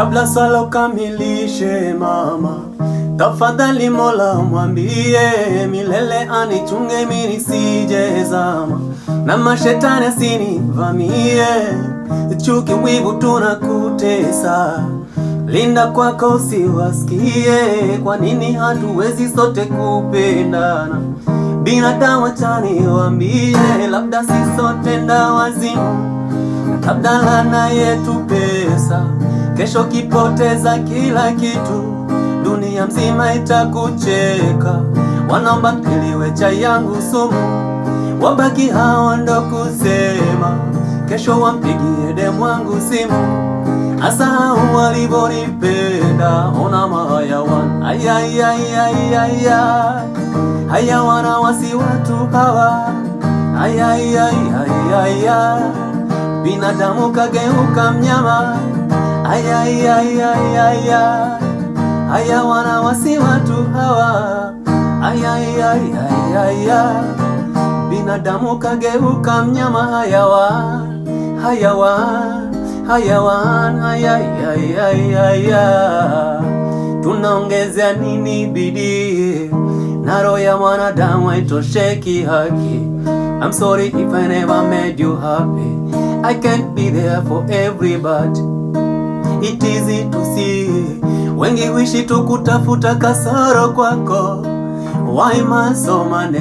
Kabla swala ukamilishe mama, tafadhali Mola mwambie milele anichunge mimi nisije zama, na mashetani asinivamie, chuki wivu tunakutesa. Linda kwako usiwasikie, kwa nini hatuwezi sote kupendana? Binadamu achani waambie, labda si sote ndawazimu, labda laana yetu pesa, kesho kipoteza kila kitu, dunia mzima itakucheka. Wanaomba kiliwe chai yangu sumu, wabaki hao ndo kusema, kesho wampigie demu wangu simu, asahau walivonipenda. Ona mahayawan, ayayayayaya, hayawana wasi watu hawa, ayayayayaya, binadamu kageuka mnyama, ayayayayaya, hayawana wasi watu hawa, ayayayayaya, binadamu kageuka mnyama, hayawan, hayawan, hayawan, ayayayayaya. Tunaongezea nini bidii, na roho ya mwanadamu haitosheki haki. I'm sorry if I never made you happy, I can't be there for everybody. It easy to see, wengi wishi tukutafuta kasoro kwako. Why man so many